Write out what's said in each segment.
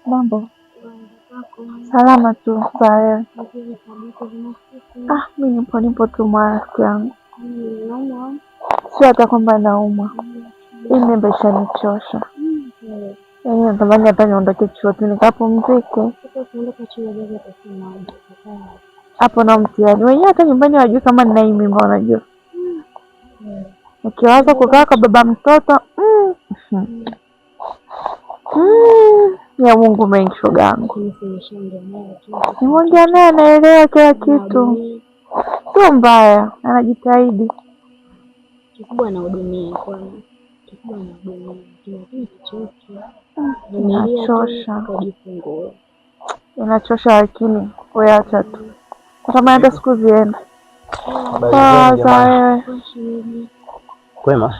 Mambo salama tu baya. Mimi nipo tu rafiki yangu, sio hata kwamba naumwa. Hii mimba ishanichosha, yaani natamani hata niondoke chuo tu nikapumzike. Hapo na mtihani wenyewe, hata nyumbani wajui kama nina hii mimba. Unajua nikiwaza kukaa kwa baba mtoto ya Mungu mengi, shoga yangu. Nimeongea naye, anaelewa kila kitu, sio mbaya, anajitahidi. Kikubwa anahudumia kwani inachosha, lakini wewe acha tu, natamani hata siku ziende. Wewe kwema?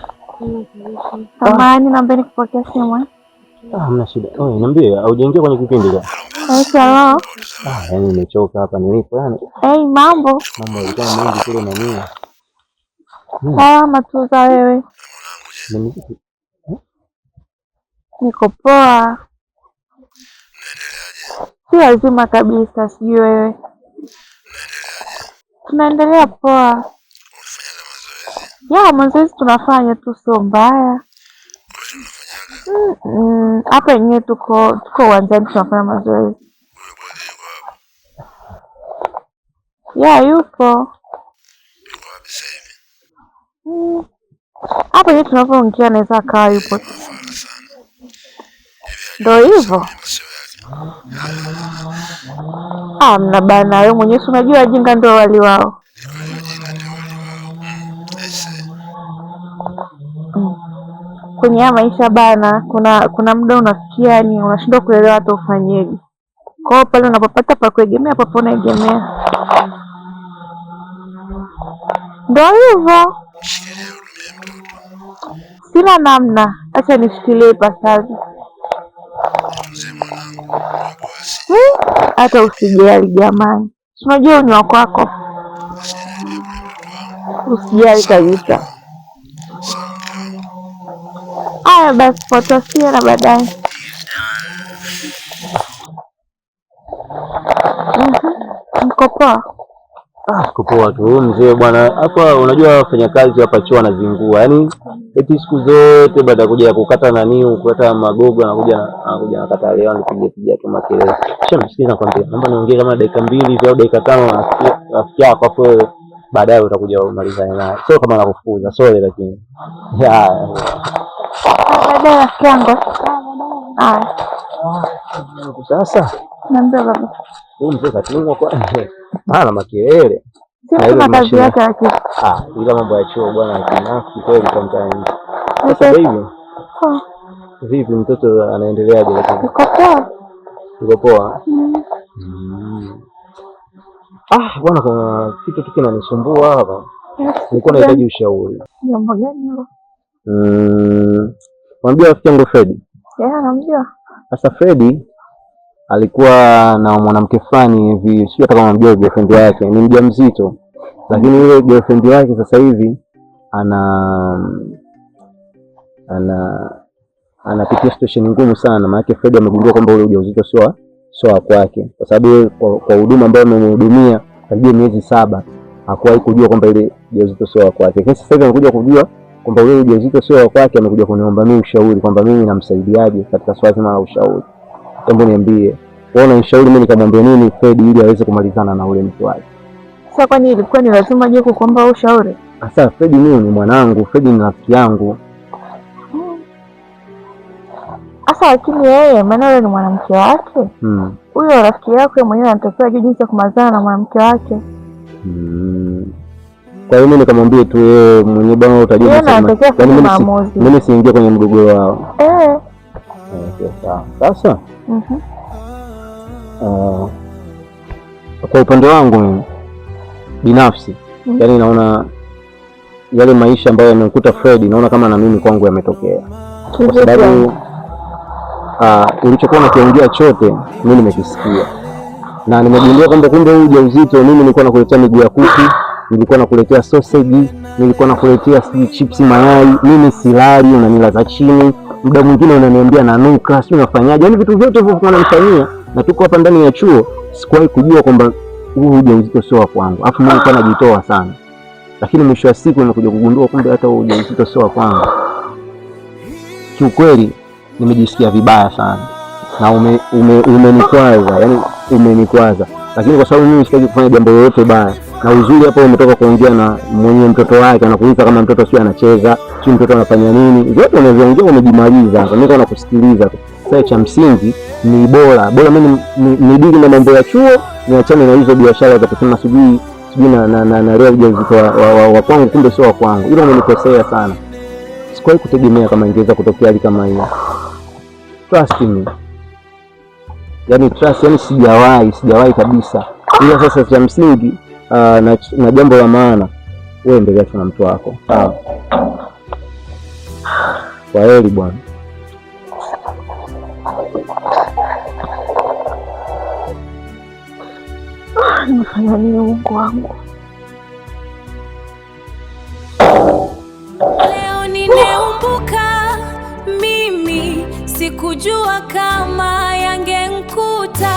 Samahani, naomba nikupokea simu. Hamna shida. Niambie, haujaingia kwenye kipindi gani? Sawa. Yaani nimechoka hapa nilipo yani. Mambo yalikuwa mengi kule na mimi. Salama tu za wewe? Niko poa. Si lazima kabisa, sijui wewe. Tunaendelea poa. Mazoezi tunafanya tu, sio mbaya. Hapa yenyewe tuko uwanjani tunafanya mazoezi. Yupo hapa yenyewe tunavyoongea, anaweza akawa yupo. Ndio hivyo. Mna bana, wewe mwenyewe unajua wajinga ndio wali wao. Kwenye haya maisha bana, kuna muda unafikia ni unashindwa kuelewa hata ufanyeje. Kwa hiyo pale unapopata pa kuegemea, hapo unaegemea. Ndio hivyo, sina namna, acha nishikilie ipasavyo. Hata usijali jamani, unajua ni wa kwako, usijali kabisa. Haya basi, potosia na baadaye. Niko poa. Kupoa tu mzee bwana. Hapa unajua wafanyakazi hapa chuo wanazingua. Yaani eti siku zote baada ya kuja kukata kukata magogo anakuja nakata leo nipiga tu makelele. Msikiza nakwambia. Naomba niongee kama dakika 2 au dakika 5 rafiki yako hapo, baadaye utakuja umalizane naye. Sio kama nakufukuza, sorry lakini. Baadaye rafiki yangu. Sasa naambia baba. Mzee katumwa kwa ana makelele. Sina kazi yake lakini. Ila mambo ya chuo bwana kinafiki kweli sometimes. Sasa baby. Vipi mtoto anaendeleaje lakini? Uko poa? Uko poa? Bwana kuna kitu tu kinanisumbua hapa. Nilikuwa nahitaji ushauri. Jambo gani hilo? Mwambie rafiki yangu Fred. Namjua. Sasa Fred alikuwa na mwanamke fulani hivi, sio hata kama mjua girlfriend yake, ni mjamzito. Lakini yule girlfriend yake sasa hivi anapitia situation ngumu sana. Maana Fred amegundua kwamba ule ujauzito sio kwake, kwa sababu kwa huduma ambayo amemhudumia karibia miezi 7 hakuwahi kujua kwamba ile ujauzito sio kwake. Sasa hivi anakuja kujua kwamba ule ujauzito sio kwake, amekuja kuniomba mimi ushauri kwamba mimi namsaidiaje katika swala zima la ushauri. Hebu niambie, wewe unanishauri mimi nikamwambia nini Fred ili aweze kumalizana na ule mtu wake? Sasa kwani ilikuwa ni lazima aje kukuomba ushauri? Sasa Fred mimi ni mwanangu, Fred ni rafiki yangu. Sasa lakini yeye maana yule ni mwanamke wake. Huyo rafiki yako mwenyewe anatakiwa ajue jinsi ya kumalizana na mwanamke wake. Kwa hiyo mimi nikamwambia tu yeye mwenyewe bwana utajua sana. Mimi siingie kwenye mgogoro wao. Sasa kwa upande wangu mimi binafsi yaani naona yale maisha ambayo yamekuta Fred, naona kama na mimi kwangu yametokea, kwa sababu ulichokuwa unakiongea chote mimi nimekisikia na nimegundua kwamba kumbe huu ujauzito mimi nilikuwa nakuletea miguu ya kuku, nilikuwa nakuletea sausage, nilikuwa nakuletea chips mayai, mimi silali unanilaza chini, muda mwingine unaniambia nanuka, sio unafanyaje, yaani vitu vyote hivyo unanifanyia, na tuko hapa ndani ya chuo. Sikuwahi kujua kwamba huu ujauzito sio wa kwangu, afu mimi nilikuwa najitoa sana, lakini mwisho wa siku nimekuja kugundua kumbe hata huu ujauzito sio wa kwangu. Kiukweli nimejisikia vibaya sana na umenikwaza, yani umenikwaza, lakini kwa sababu mimi sitaki kufanya jambo lolote baya. Na uzuri hapo umetoka kuongea na mwenye mtoto wake, anakuuliza kama mtoto sio anacheza, sio mtoto anafanya nini, vyote unavyoongea umejimaliza hapa, niko nakusikiliza tu. Sasa cha msingi ni bora mimi nidili na mambo ya chuo, niachane na hizo biashara za kusema sijui na leo ujauzito wa kwangu kumbe sio wa kwangu. Hilo umenikosea sana. Sikuwahi kutegemea kama ingeweza kutokea hali kama hiyo. Trust me. Yani trust, yani sijawahi kabisa. Ila sasa cha msingi na jambo la maana, wewe endelea na mtu wako. Sawa. Kwa heri bwana. Nimefanya nini Mungu wangu? Leo nimeumbuka mimi, sikujua kama yangenkuta.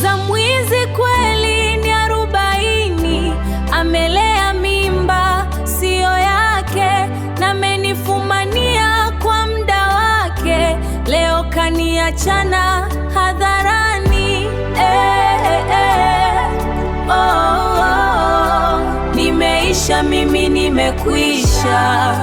Za mwizi kweli ni 40, amelea mimba sio yake, na amenifumania kwa muda wake. Leo kaniachana hadharani. Nimeisha mimi, nimekwisha.